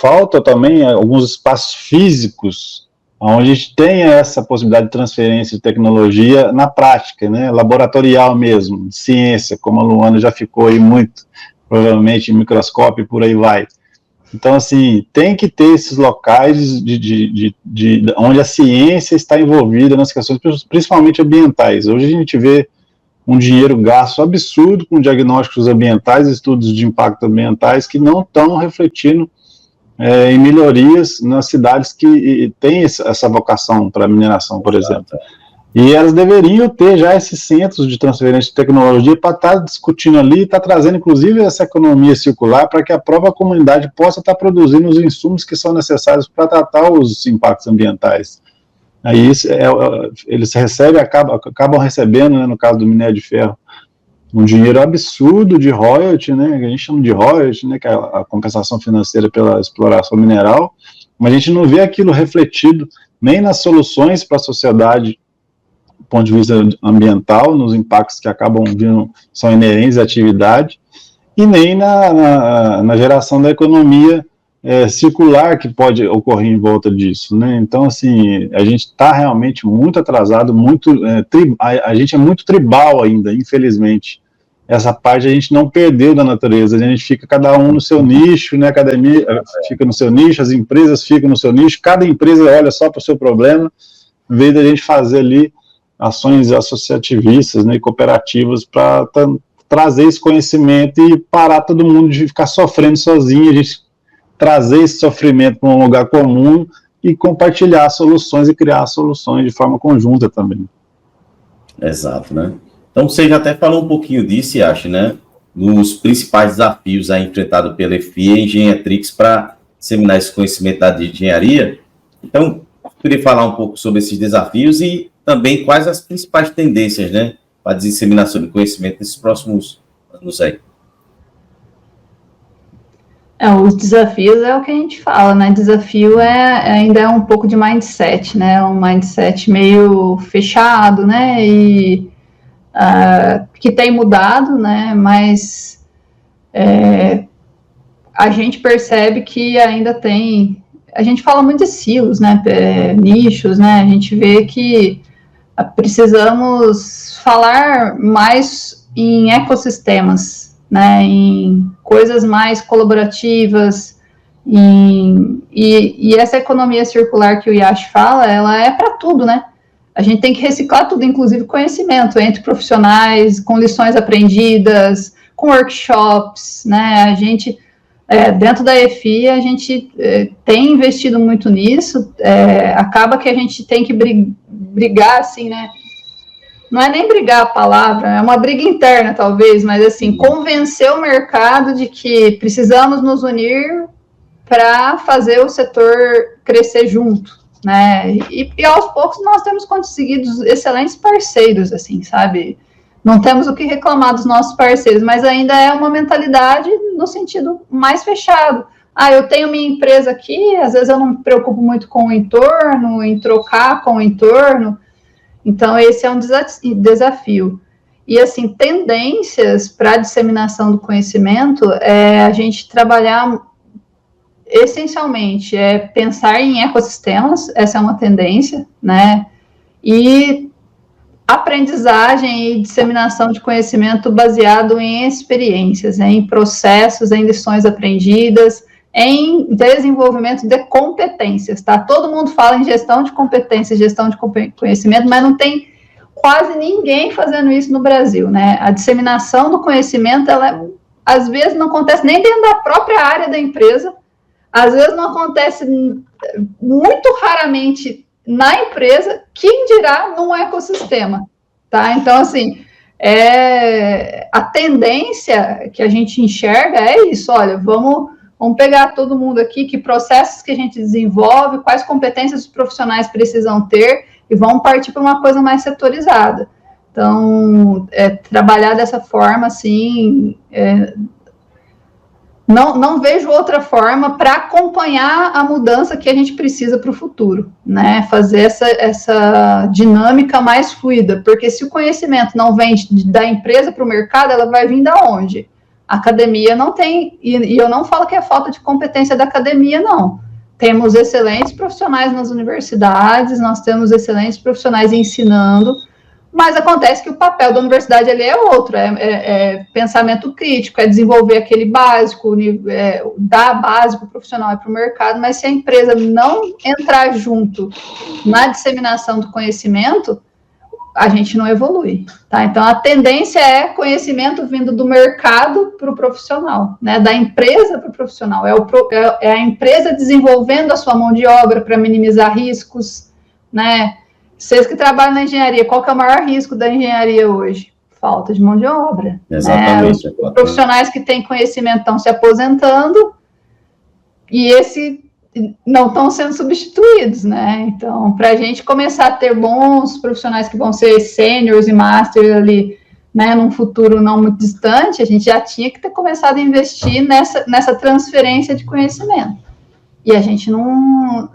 falta também alguns espaços físicos onde a gente tenha essa possibilidade de transferência de tecnologia na prática, né, laboratorial mesmo, de ciência, como a Luana já ficou aí muito, provavelmente em microscópio e por aí vai. Então, assim, tem que ter esses locais onde a ciência está envolvida nas questões, principalmente ambientais. Hoje a gente vê um dinheiro gasto absurdo com diagnósticos ambientais, estudos de impacto ambientais que não estão refletindo em melhorias nas cidades que têm essa vocação para mineração, por exemplo. E elas deveriam ter já esses centros de transferência de tecnologia para estar discutindo ali, estar trazendo inclusive essa economia circular para que a própria comunidade possa estar produzindo os insumos que são necessários para tratar os impactos ambientais. Aí eles acabam recebendo, né, no caso do minério de ferro, um dinheiro absurdo de royalty, né, que a gente chama de royalty, né, que é a compensação financeira pela exploração mineral, mas a gente não vê aquilo refletido nem nas soluções para a sociedade, do ponto de vista ambiental, nos impactos que acabam vindo, são inerentes à atividade, e nem na geração da economia circular que pode ocorrer em volta disso, né? Então, assim, a gente está realmente muito atrasado, a gente é muito tribal ainda, infelizmente. Essa parte a gente não perdeu da natureza, a gente fica cada um no seu nicho, né? A academia fica no seu nicho, as empresas ficam no seu nicho, cada empresa olha só para o seu problema, em vez da gente fazer ali ações associativistas, né, e cooperativas para trazer esse conhecimento e parar todo mundo de ficar sofrendo sozinho, a gente trazer esse sofrimento para um lugar comum e compartilhar soluções e criar soluções de forma conjunta também. Exato, né? Então, você já até falou um pouquinho disso, acho, né? nos principais desafios enfrentados pela EFIA e Engenhatrix para disseminar esse conhecimento da engenharia. Então, eu queria falar um pouco sobre esses desafios e também quais as principais tendências, né, para a disseminação de conhecimento nesses próximos anos aí. Os desafios é o que a gente fala, né? Desafio ainda é um pouco de mindset, né? Um mindset meio fechado, né? E que tem mudado, né? Mas a gente percebe que ainda tem. A gente fala muito de silos, né? Nichos, né? A gente vê que precisamos falar mais em ecossistemas, né? Em coisas mais colaborativas, e essa economia circular que o Yash fala, ela é para tudo, né? A gente tem que reciclar tudo, inclusive conhecimento, entre profissionais, com lições aprendidas, com workshops, né? A gente, dentro da EFIA, a gente tem investido muito nisso, acaba que a gente tem que brigar, assim, né? Não é nem brigar a palavra, é uma briga interna, talvez, mas, assim, convencer o mercado de que precisamos nos unir para fazer o setor crescer junto, né? E aos poucos nós temos conseguido excelentes parceiros, assim, sabe? Não temos o que reclamar dos nossos parceiros, mas ainda é uma mentalidade no sentido mais fechado. Eu tenho minha empresa aqui, às vezes eu não me preocupo muito com o entorno, em trocar com o entorno. Então, esse é um desafio. E, assim, tendências para a disseminação do conhecimento é a gente trabalhar, essencialmente, pensar em ecossistemas, essa é uma tendência, né? E aprendizagem e disseminação de conhecimento baseado em experiências, em processos, em lições aprendidas, em desenvolvimento de competências, tá? Todo mundo fala em gestão de competências, gestão de conhecimento, mas não tem quase ninguém fazendo isso no Brasil, né? A disseminação do conhecimento, ela às vezes não acontece nem dentro da própria área da empresa, às vezes não acontece muito raramente na empresa, quem dirá num ecossistema, tá? Então, assim, a tendência que a gente enxerga é isso, olha, vamos pegar todo mundo aqui, que processos que a gente desenvolve, quais competências os profissionais precisam ter, e vamos partir para uma coisa mais setorizada. Então, trabalhar dessa forma, assim, não vejo outra forma para acompanhar a mudança que a gente precisa para o futuro, né? Fazer essa dinâmica mais fluida, porque se o conhecimento não vem da empresa para o mercado, ela vai vir da onde? A academia não tem, e eu não falo que é falta de competência da academia, não. Temos excelentes profissionais nas universidades, nós temos excelentes profissionais ensinando, mas acontece que o papel da universidade ali é outro, é pensamento crítico, é desenvolver aquele básico, dar básico profissional para o mercado, mas se a empresa não entrar junto na disseminação do conhecimento, a gente não evolui, tá? Então, a tendência é conhecimento vindo do mercado para o profissional, né? Da empresa para o profissional. É a empresa desenvolvendo a sua mão de obra para minimizar riscos, né? Vocês que trabalham na engenharia, qual que é o maior risco da engenharia hoje? Falta de mão de obra. Exatamente. Os profissionais que têm conhecimento estão se aposentando e não estão sendo substituídos, né? Então, para a gente começar a ter bons profissionais que vão ser sêniors e masters ali, né, num futuro não muito distante, a gente já tinha que ter começado a investir nessa transferência de conhecimento. E a gente não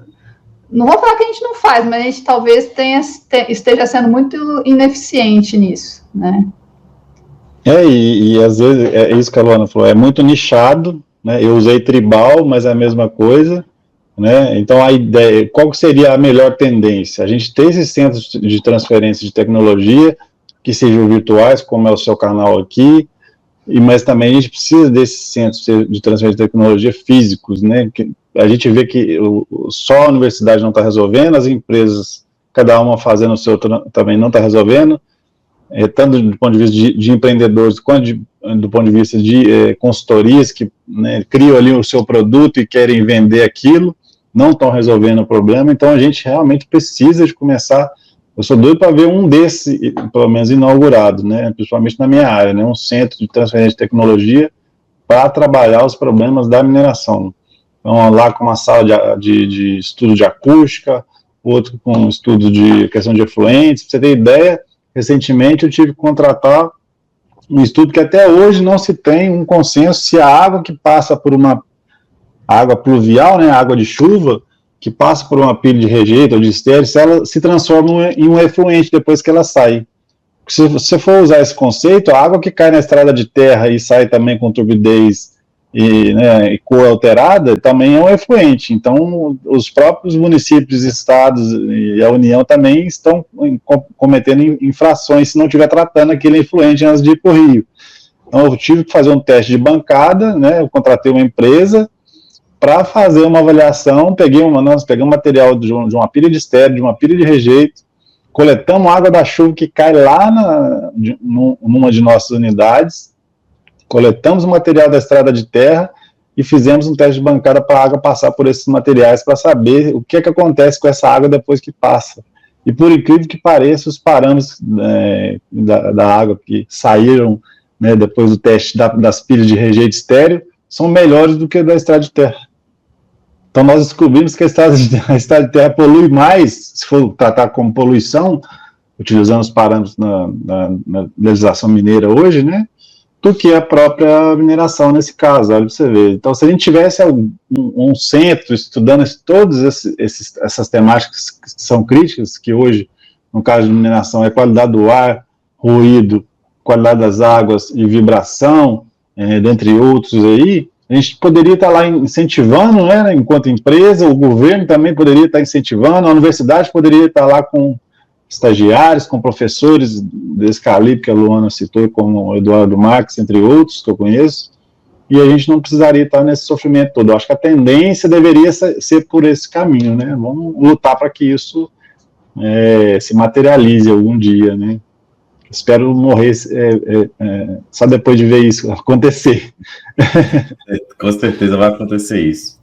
vou falar que a gente não faz, mas a gente talvez esteja sendo muito ineficiente nisso, né? E às vezes, é isso que a Luana falou, é muito nichado, né? Eu usei tribal, mas é a mesma coisa, né? Então, a ideia, qual seria a melhor tendência? A gente ter esses centros de transferência de tecnologia, que sejam virtuais, como é o seu canal aqui, mas também a gente precisa desses centros de transferência de tecnologia físicos, né? Que a gente vê que só a universidade não está resolvendo, as empresas, cada uma fazendo o seu, também não está resolvendo, tanto do ponto de vista de empreendedores, quanto do ponto de vista de consultorias que, né, criam ali o seu produto e querem vender aquilo, não estão resolvendo o problema. Então a gente realmente precisa de começar Eu sou doido para ver um desse, pelo menos inaugurado, né, principalmente na minha área, né, um centro de transferência de tecnologia para trabalhar os problemas da mineração. Então, lá com uma sala de estudo de acústica, outro com estudo de questão de efluentes. Para você ter ideia, recentemente eu tive que contratar um estudo que até hoje não se tem um consenso se a água que passa por uma água pluvial, né, água de chuva, que passa por uma pilha de rejeito ou de estéreo, se ela se transforma em um efluente depois que ela sai. Se você for usar esse conceito, a água que cai na estrada de terra e sai também com turbidez e cor alterada, também é um efluente. Então, os próprios municípios, estados e a União também estão cometendo infrações se não estiver tratando aquele efluente antes de ir para o rio. Então, eu tive que fazer um teste de bancada, né, eu contratei uma empresa para fazer uma avaliação, nós pegamos material de uma pilha de estéreo, de uma pilha de rejeito, coletamos água da chuva que cai lá numa de nossas unidades, coletamos o material da estrada de terra e fizemos um teste de bancada para a água passar por esses materiais para saber o que acontece com essa água depois que passa. E por incrível que pareça, os parâmetros da água que saíram, né, depois do teste das pilhas de rejeito estéreo são melhores do que da estrada de terra. Então nós descobrimos que a estrada de terra polui mais, se for tratar como poluição, utilizando os parâmetros na legislação mineira hoje, né, do que a própria mineração nesse caso, olha para você ver. Então, se a gente tivesse um centro estudando todas essas temáticas que são críticas, que hoje, no caso de mineração, é qualidade do ar, ruído, qualidade das águas e vibração, dentre outros aí, a gente poderia estar lá incentivando, né, enquanto empresa, o governo também poderia estar incentivando, a universidade poderia estar lá com estagiários, com professores desse calibre que a Luana citou, como o Eduardo Marques, entre outros que eu conheço, e a gente não precisaria estar nesse sofrimento todo. Eu acho que a tendência deveria ser por esse caminho, né? Vamos lutar para que isso se materialize algum dia, né? Espero morrer só depois de ver isso acontecer. Com certeza vai acontecer isso.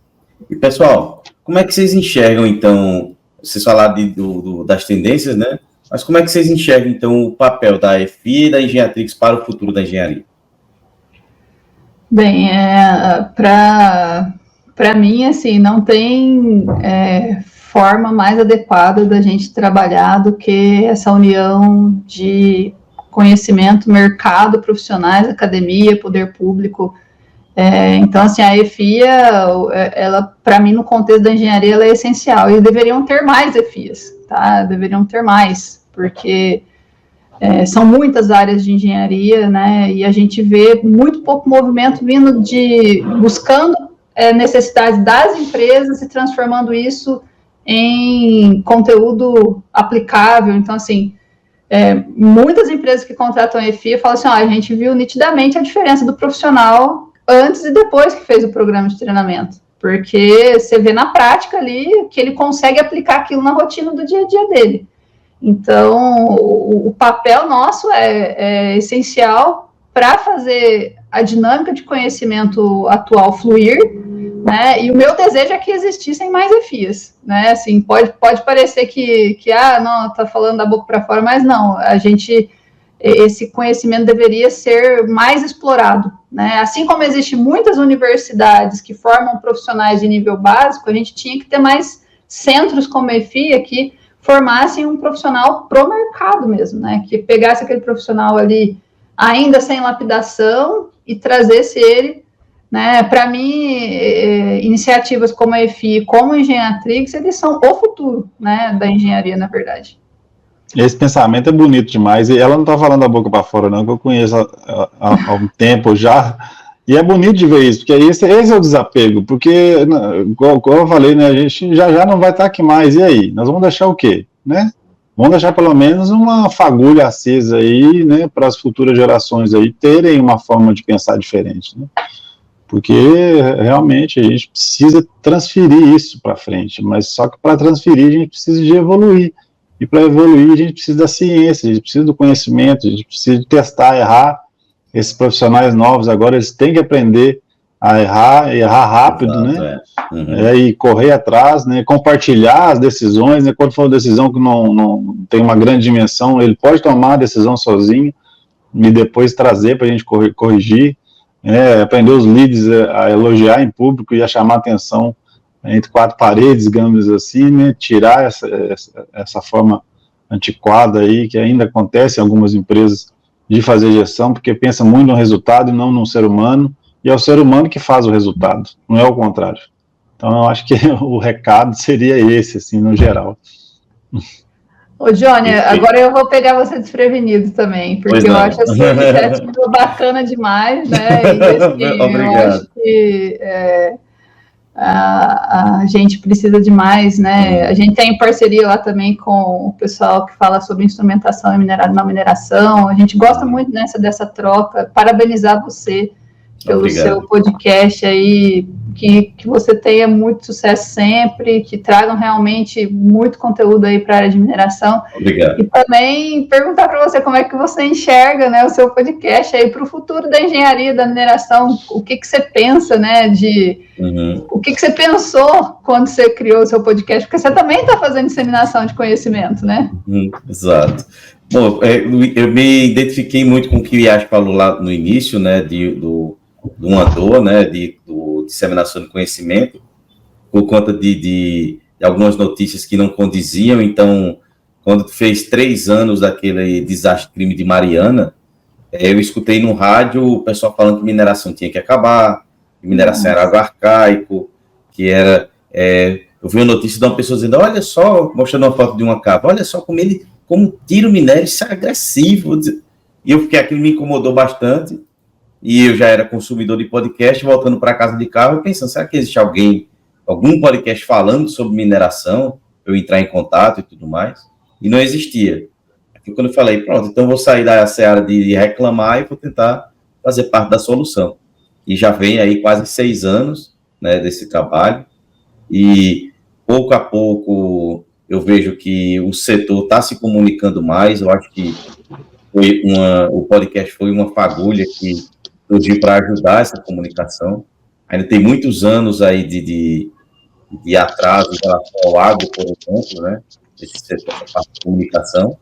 E, pessoal, como é que vocês enxergam, então, vocês falaram das tendências, né? Mas como é que vocês enxergam, então, o papel da EFIA e da Engenhatrix para o futuro da engenharia? Bem, para mim, assim, não tem forma mais adequada da gente trabalhar do que essa união de conhecimento, mercado, profissionais, academia, poder público. Então, assim, a EFIA, ela, para mim, no contexto da engenharia, ela é essencial, e deveriam ter mais EFIAs, tá? Deveriam ter mais, porque são muitas áreas de engenharia, né, e a gente vê muito pouco movimento buscando necessidades das empresas e transformando isso em conteúdo aplicável. Então, assim, muitas empresas que contratam a EFIA falam assim, a gente viu nitidamente a diferença do profissional antes e depois que fez o programa de treinamento, porque você vê na prática ali que ele consegue aplicar aquilo na rotina do dia a dia dele. Então, o papel nosso é essencial para fazer a dinâmica de conhecimento atual fluir, né? E o meu desejo é que existissem mais EFIAs, né? Assim, pode parecer que não, tá falando da boca para fora, mas não, esse conhecimento deveria ser mais explorado, né? Assim como existem muitas universidades que formam profissionais de nível básico, a gente tinha que ter mais centros como a EFIA que formassem um profissional pro mercado mesmo, né? Que pegasse aquele profissional ali ainda sem lapidação e trazesse ele, né? Para mim, iniciativas como a EFIA, como a Engenhatrix, eles são o futuro, né, da engenharia, na verdade. Esse pensamento é bonito demais, e ela não está falando da boca para fora, não, que eu conheço há um tempo já, e é bonito de ver isso, porque esse é o desapego, porque, igual eu falei, né, a gente já não vai estar aqui mais, e aí? Nós vamos deixar o quê, né? Vamos deixar pelo menos uma fagulha acesa aí, né, para as futuras gerações aí terem uma forma de pensar diferente, né? Porque realmente a gente precisa transferir isso para frente, mas só que para transferir a gente precisa de evoluir. E para evoluir a gente precisa da ciência, a gente precisa do conhecimento, a gente precisa de testar, errar. Esses profissionais novos agora, eles têm que aprender a errar rápido, Exato, né? Uhum. E correr atrás, né? Compartilhar as decisões, né? Quando for uma decisão que não tem uma grande dimensão, ele pode tomar a decisão sozinho e depois trazer para a gente corrigir, né? Aprender os líderes a elogiar em público e a chamar atenção entre quatro paredes, digamos assim, né? Tirar essa forma antiquada aí, que ainda acontece em algumas empresas, de fazer gestão, porque pensa muito no resultado e não no ser humano, e é o ser humano que faz o resultado, não é o contrário. Então, eu acho que o recado seria esse, assim, no geral. Ô, Johnny, agora eu vou pegar você desprevenido também, porque eu acho essa iniciativa bacana demais, né? E, assim, Obrigado. Eu acho que a gente precisa de mais, né? A gente tem parceria lá também com o pessoal que fala sobre instrumentação e na mineração. A gente gosta muito dessa troca. Parabenizar você pelo seu podcast aí, que você tenha muito sucesso sempre, que tragam realmente muito conteúdo aí para a área de mineração. Obrigado. E também perguntar para você como é que você enxerga, né, o seu podcast aí para o futuro da engenharia da mineração. O que você pensa, né, o que você pensou quando você criou o seu podcast? Porque você também está fazendo disseminação de conhecimento, né? Exato. Bom, eu me identifiquei muito com o que o Iash falou lá no início, né, do andor, né, do disseminação de conhecimento, por conta de algumas notícias que não condiziam. Então, quando fez 3 anos daquele desastre crime de Mariana, eu escutei no rádio o pessoal falando que mineração tinha que acabar, que mineração era algo arcaico, que era... eu vi uma notícia de uma pessoa dizendo, olha só, mostrando uma foto de uma cava, olha só como tira o minério, isso é agressivo. E aquilo me incomodou bastante. E eu já era consumidor de podcast, voltando para casa de carro, pensando, será que existe algum podcast falando sobre mineração, eu entrar em contato e tudo mais? E não existia. Aqui quando eu falei, pronto, então vou sair da seara de reclamar e vou tentar fazer parte da solução. E já vem aí quase 6 anos, né, desse trabalho, e pouco a pouco eu vejo que o setor está se comunicando mais. Eu acho que o podcast foi uma fagulha que surgiu para ajudar essa comunicação. Ainda tem muitos anos aí de atraso em relação ao agro, por exemplo, né? Esse setor, essa parte de comunicação.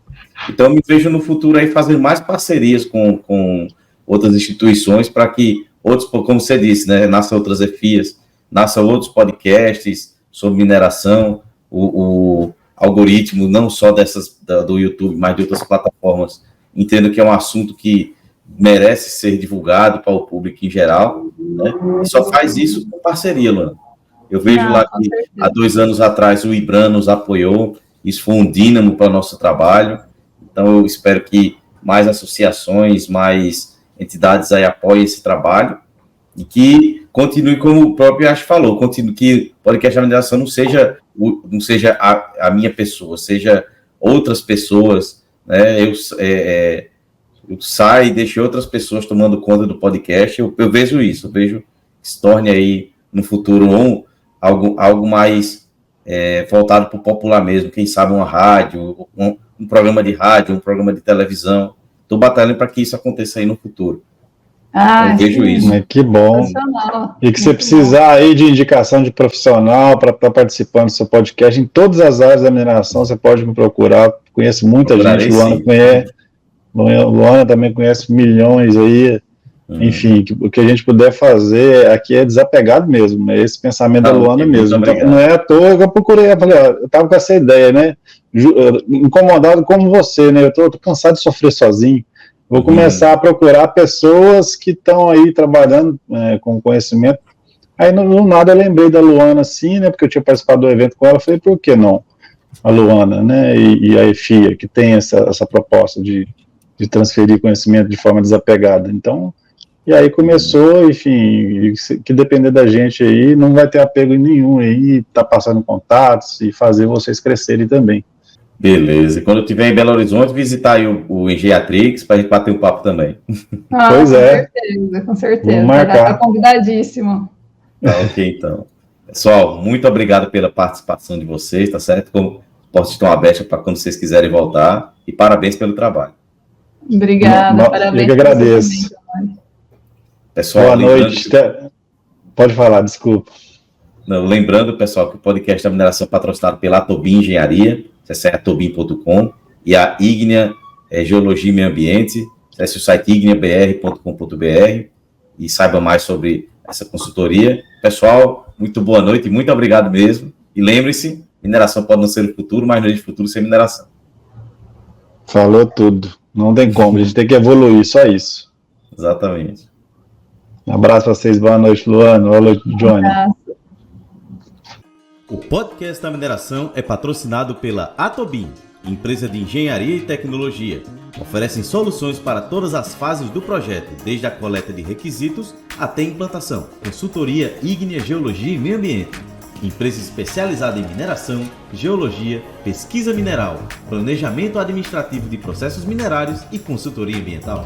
Então, eu me vejo no futuro aí fazer mais parcerias com outras instituições para que outros, como você disse, né? Nasçam outras EFIAs, nasçam outros podcasts sobre mineração, o algoritmo, não só do YouTube, mas de outras plataformas. Entendo que é um assunto que merece ser divulgado para o público em geral, né? E só faz isso com parceria, Luana. Eu vejo lá que há 2 anos atrás o IBRAM nos apoiou, isso foi um dínamo para o nosso trabalho. Então eu espero que mais associações, mais entidades aí apoiem esse trabalho e que continue, como o próprio Ash falou, continue, que o podcast da mineração não seja a minha pessoa, seja outras pessoas, né? Eu saio e deixo outras pessoas tomando conta do podcast. Eu vejo isso, eu vejo que se torne aí no futuro algo mais voltado para o popular mesmo, quem sabe uma rádio, um programa de rádio, um programa de televisão. Estou batalhando para que isso aconteça aí no futuro. Eu vejo isso. Que bom. E que você precisar aí de indicação de profissional para estar participando do seu podcast em todas as áreas da mineração, você pode me procurar. Conheço muita gente, Luana conhece. Luana também conhece milhões aí, enfim, o que a gente puder fazer aqui é desapegado mesmo, é esse pensamento da Luana mesmo. Então, não é à toa que eu procurei, eu falei, eu estava com essa ideia, né, incomodado como você, né, eu tô cansado de sofrer sozinho, vou começar a procurar pessoas que estão aí trabalhando com conhecimento. Aí, no nada, eu lembrei da Luana, assim, né, porque eu tinha participado do evento com ela, falei, por que não a Luana, né, e a EFIA, que tem essa proposta de transferir conhecimento de forma desapegada. Então, e aí começou, enfim, que depender da gente aí, não vai ter apego nenhum aí, tá passando contatos e fazer vocês crescerem também. Beleza. E quando eu estiver em Belo Horizonte, visitar aí o Engenhatrix para a gente bater um papo também. Pois é. Com certeza. Vamos marcar. Tá convidadíssimo. Tá, ok, então. Pessoal, muito obrigado pela participação de vocês, tá certo? Como posso estar aberta para quando vocês quiserem voltar, e parabéns pelo trabalho. Obrigada, parabéns. Eu que agradeço. Pessoal, boa noite. Pode falar, desculpa. Não, lembrando, pessoal, que o podcast da mineração é patrocinado pela Atobin Engenharia, acesse atobin.com, e a Ígnea Geologia e Meio Ambiente, acesse o site igneabr.com.br e saiba mais sobre essa consultoria. Pessoal, muito boa noite e muito obrigado mesmo. E lembre-se, mineração pode não ser o futuro, mas não existe futuro sem mineração. Falou tudo. Não tem como, a gente tem que evoluir, só isso. Exatamente. Um abraço para vocês, boa noite, Luana, boa noite, Johnny. O podcast da mineração é patrocinado pela Atobin, empresa de engenharia e tecnologia. Oferecem soluções para todas as fases do projeto, desde a coleta de requisitos até a implantação. Consultoria Ígnea Geologia e Meio Ambiente. Empresa especializada em mineração, geologia, pesquisa mineral, planejamento administrativo de processos minerários e consultoria ambiental.